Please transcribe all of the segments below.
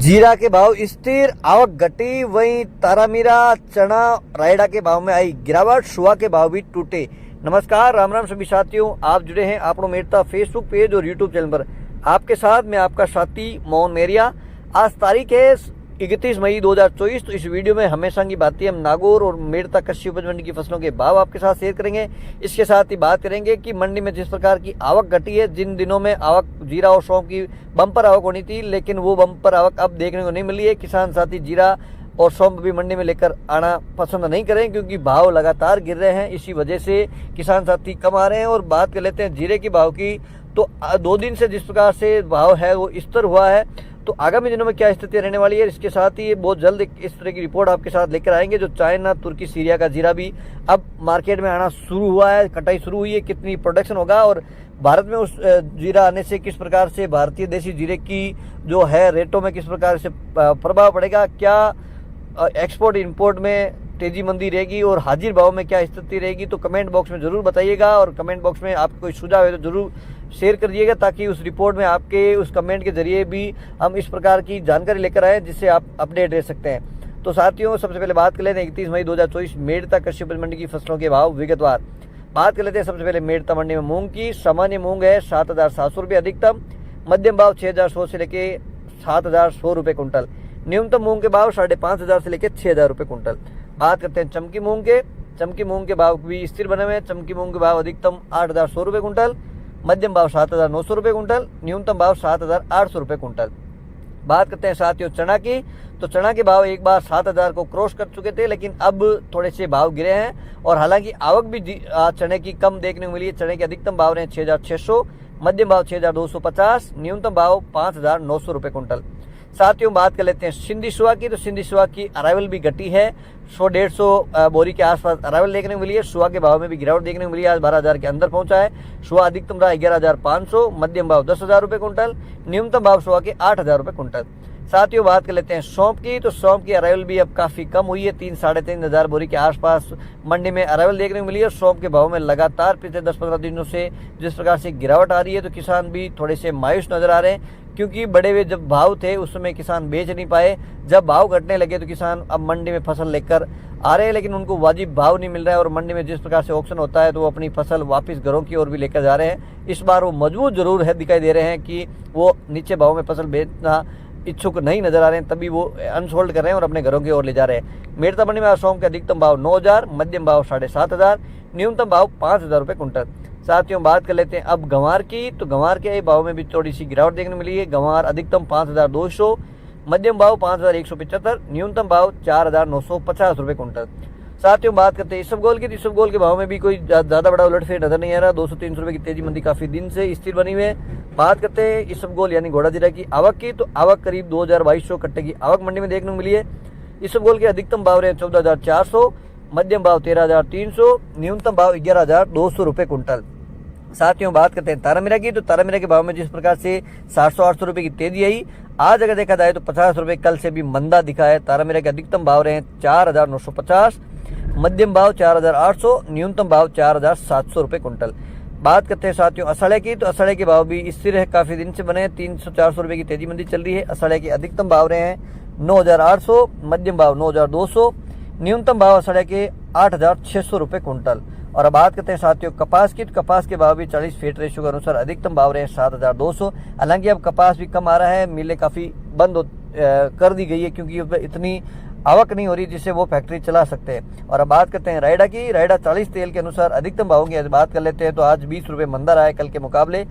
जीरा के भाव स्थिर, आवक घटी। वहीं तारामीरा, चना, रायडा के भाव में आई गिरावट। सुहा के भाव भी टूटे। नमस्कार, राम राम सभी साथियों, आप जुड़े हैं आपनो मेरता फेसबुक पेज और यूट्यूब चैनल पर। आपके साथ मैं आपका साथी मोहन मेरिया। आज तारीख है 31 मई 2024। तो इस वीडियो में हमेशा की बातें हम नागौर और मेरता कृषि उपज मंडी की फसलों के भाव आपके साथ शेयर करेंगे। इसके साथ ही बात करेंगे कि मंडी में जिस प्रकार की आवक घटी है, जिन दिनों में आवक जीरा और सौंफ की बम्पर आवक होनी थी, लेकिन वो बम्पर आवक अब देखने को नहीं मिली है। किसान साथी जीरा और सौंफ भी मंडी में लेकर आना पसंद नहीं करें, क्योंकि भाव लगातार गिर रहे हैं। इसी वजह से किसान साथी कम आ रहे हैं। और बात कर लेते हैं जीरे के भाव की, तो 2 दिन से जिस प्रकार से भाव है वो स्थिर हुआ है। तो आगामी दिनों में क्या स्थिति रहने वाली है, इसके साथ ही बहुत जल्द इस तरह की रिपोर्ट आपके साथ लेकर आएंगे। जो चाइना, तुर्की, सीरिया का जीरा भी अब मार्केट में आना शुरू हुआ है, कटाई शुरू हुई है, कितनी प्रोडक्शन होगा और भारत में उस जीरा आने से किस प्रकार से भारतीय देशी जीरे की जो है रेटों में किस प्रकार से प्रभाव पड़ेगा, क्या एक्सपोर्ट इंपोर्ट में तेजी मंदी रहेगी और हाजिर भाव में क्या स्थिति रहेगी। तो कमेंट बॉक्स में जरूर बताइएगा और कमेंट बॉक्स में आपको कोई सुझाव है तो जरूर शेयर कर दिएगा, ताकि उस रिपोर्ट में आपके उस कमेंट के जरिए भी हम इस प्रकार की जानकारी लेकर आए जिससे आप अपडेट रह सकते हैं। तो साथियों, सबसे पहले बात कर लेते हैं 31 मई 2024 मेरता कृषि उपज मंडी की फसलों के भाव विगतवार। बात कर लेते हैं सबसे पहले मेरता मंडी में मूंग की। सामान्य मूंग है 7,700 रुपये अधिकतम, मध्यम भाव 6,100 से लेके 7,100 रुपये कुंटल। न्यूनतम मूंग के भाव 5,500 से लेकर 6,000 रुपये कुंटल। बात करते हैं चमकी मूंग के। चमकी मूंग के भाव भी स्थिर बने हुए हैं। चमकी मूंग के भाव अधिकतम 8,100 रुपये कुंटल, मध्यम भाव 7,900 रुपये कुंटल, न्यूनतम भाव 7,800 रुपये कुंटल। बात करते हैं साथियों चना की, तो चना के भाव एक बार 7,000 को क्रॉस कर चुके थे, लेकिन अब थोड़े से भाव गिरे हैं। और हालांकि आवक भी चने की कम देखने को मिली है। चने के अधिकतम भाव रहे 6,600, मध्यम भाव 6,250, न्यूनतम भाव 5,900 रुपये कुंटल। साथियों, बात कर लेते हैं सिंधी सुहा की, तो सिंधी सुहा की अराइवल भी घटी है। 100-150 बोरी के आसपास अराइवल देखने को मिली है। सुहा के भाव में भी गिरावट देखने को मिली है। आज 12,000 के अंदर पहुंचा है। सुहा अधिकतम रहा 11,500, मध्यम भाव 10,000 रुपये कुंटल, न्यूनतम भाव सुहा के 8,000 रुपये कुंटल। साथियों, बात कर लेते हैं सौंफ की, तो सौंफ की अराइवल भी अब काफी कम हुई है। 3-3,500 बोरी के आसपास मंडी में अराइवल देखने को मिली है। सौंफ के भाव में लगातार पिछले 10-15 दिनों से जिस प्रकार से गिरावट आ रही है, तो किसान भी थोड़े से मायूस नजर आ रहे हैं, क्योंकि बढ़े हुए जब भाव थे उस समय किसान बेच नहीं पाए। जब भाव घटने लगे तो किसान अब मंडी में फसल लेकर आ रहे हैं, लेकिन उनको वाजिब भाव नहीं मिल रहा है। और मंडी में जिस प्रकार से ऑक्शन होता है तो वो अपनी फसल वापस घरों की ओर भी लेकर जा रहे हैं। इस बार वो मजबूत जरूर है, दिखाई दे रहे हैं कि वो नीचे भाव में फसल बेचना इच्छुक नहीं नजर आ रहे हैं, तभी वो अनसोल्ड कर रहे हैं और अपने घरों की ओर ले जा रहे हैं। मेरता मंडी में सौंफ के अधिकतम भाव 9,000, मध्यम भाव 7,500, न्यूनतम भाव 5,000 रुपये कुंटल। साथियों, बात कर लेते हैं अब गंवार की, तो गंवार के भाव में भी थोड़ी सी गिरावट देखने मिली है। गंवार अधिकतम 5,200, मध्यम भाव 5,175, न्यूनतम भाव 4,950 रुपये कुंटल। साथियों, बात करते हैं इसबगोल की, तो इसबगोल के भाव में भी कोई ज्यादा बड़ा उलटफेर नजर नहीं आ रहा। 200-300 रुपये की तेजी मंदी काफी दिन से स्थिर बनी हुई है। बात करते हैं इसबगोल यानी घोड़ा जीरा की आवक की, तो आवक करीब 2,200 कट्टे की आवक मंडी में देखने को मिली है। इसबगोल के अधिकतम भाव रहे 14,400, मध्यम भाव 13,300, न्यूनतम भाव 11,200 रुपये कुंटल। साथियों, बात करते हैं तारामीरा की, तो तारामीरा के भाव में जिस प्रकार से 700-800 रुपये की तेजी आई, आज अगर देखा जाए तो 50 रुपये कल से भी मंदा दिखा है। तारामीरा के अधिकतम भाव रहे 4,950, मध्यम भाव 4,800, न्यूनतम भाव 4,700 रुपये कुंटल। बात करते हैं साथियों असड़े की, तो असड़े के भाव भी स्थिर है, काफी दिन से बने 300-400 रुपये की तेजी मंदी चल रही है। असड़े के अधिकतम भाव रहे हैं 9,800, मध्यम भाव 9,200, न्यूनतम भाव असड़े के 8,600 रुपये कुंटल। और अब बात करते हैं साथियों कपास की, तो कपास के भाव भी 40 फीट रेशियो के अनुसार अधिकतम भाव रहे 7,200। हालांकि अब कपास भी कम आ रहा है, मिलें काफी बंद कर दी गई है, क्योंकि इतनी आवक नहीं हो रही जिससे वो फैक्ट्री चला सकते हैं। और अब बात करते हैं रायडा की, रायडा 40 तेल के अनुसार अधिकतम भाव की बात कर लेते हैं, तो आज 20 रुपये मंदा रहा है कल के मुकाबले।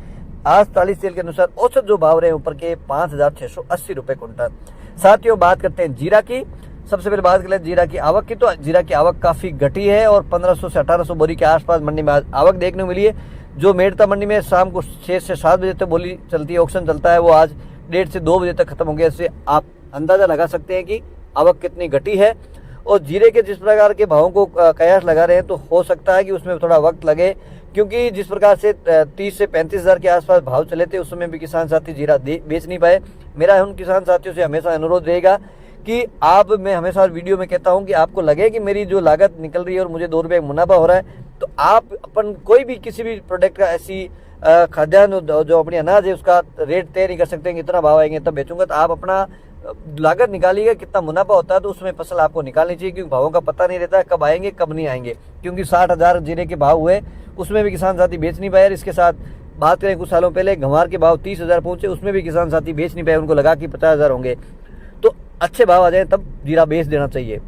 आज 40 तेल के अनुसार औसत जो भाव रहे ऊपर के 5,680 रुपये कुंटल। साथियों, बात करते हैं जीरा की। सबसे पहले बात कर लेते जीरा की आवक की, तो जीरा की आवक काफी घटी है और 1,500 से 1,800 बोरी के आसपास मंडी में आवक देखने को मिली है। जो मेरता मंडी में शाम को 6 से 7 बजे तक बोली चलती है, ऑक्शन चलता है, वो आज 1:30 से 2 बजे तक खत्म हो गया। इससे आप अंदाजा लगा सकते हैं कि आवक कितनी घटी है। और जीरे के जिस प्रकार के भावों को कयास लगा रहे हैं, तो हो सकता है कि उसमें थोड़ा वक्त लगे, क्योंकि जिस प्रकार से 30 से 35,000 के आसपास भाव चले थे उस समय भी किसान साथी जीरा बेच नहीं पाए। मेरा उन किसान साथियों से हमेशा अनुरोध रहेगा कि मैं हमेशा वीडियो में कहता हूं कि आपको लगे कि मेरी जो लागत निकल रही है और मुझे 2 रुपये मुनाफा हो रहा है, तो आप अपन कोई भी किसी भी प्रोडक्ट का ऐसी खाद्यान्न जो अपनी अनाज है उसका रेट तय नहीं कर सकते हैं, इतना भाव आएंगे तब बेचूंगा। तो आप अपना लागत निकालिएगा कितना मुनाफा होता है तो उसमें फसल आपको निकालनी चाहिए, क्योंकि भावों का पता नहीं रहता है कब आएंगे कब नहीं आएंगे। क्योंकि 60,000 जीरे के भाव हुए, उसमें भी किसान साथी बेच नहीं पाए। इसके साथ बात करें कुछ सालों पहले गंवार के भाव 30,000 पहुंचे, उसमें भी किसान साथी बेच नहीं पाए, उनको लगा कि 50,000 होंगे। तो अच्छे भाव आ जाए तब जीरा बेच देना चाहिए।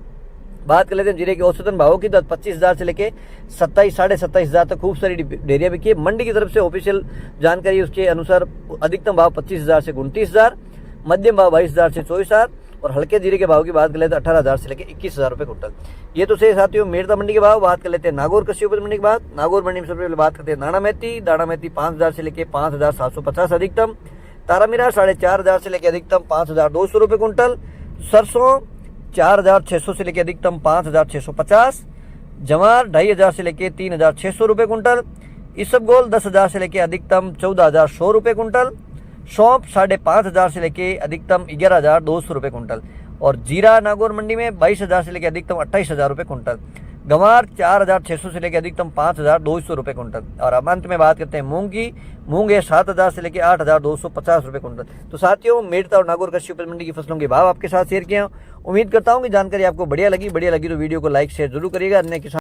बात कर लेते हैं जीरे के औसतन भावों की, तो 25,000 से लेके 27 साढ़े 27,000 तक खूब सारी डेयरियां बिकी है। मंडी की तरफ से ऑफिशियल जानकारी उसके अनुसार अधिकतम भाव 25,000 से 29,000, मध्यम भाव 22,000 से 24,000 और हल्के जीरे के भाव की बात कर लेते हैं 18,000 से लेकर 21,000 रुपये कुंटल। ये तो सही साथियों मेरता मंडी के भाव। बात कर लेते हैं नागौर कृषि उपज मंडी की बात। नागौर मंडी में सबसे पहले बात करते हैं दाना मेथी 5,000 से लेकर 5,750 अधिकतम, तारामीरा 4,500 से लेकर अधिकतम 5,200 रुपये कुंटल, सरसों 4,600 से लेकर अधिकतम 5,650, जवार 2,500 से लेकर 3,600 रुपये कुंटल, इसबगोल 10,000 से लेकर अधिकतम 14,100 रुपये कुंटल, सौंफ 5,500 से लेकर अधिकतम 11,200 रुपये कुंटल और जीरा नागौर मंडी में 22,000 से लेकर अधिकतम 28,000 रुपये कुंटल, गंवार 4,600 से लेकर अधिकतम 5,200 रुपये कुंटल। और अब अंत में बात करते हैं मूंग की। मूंग है 7,000 से लेकर 8,250 रुपये कुंटल। तो साथियों मेरता और नागौर कृषि उपज मंडी की फसलों के भाव आपके साथ शेयर किए। उम्मीद करता हूँ कि जानकारी आपको बढ़िया लगी तो वीडियो को लाइक शेयर जरूर करिएगा। अन्य किसान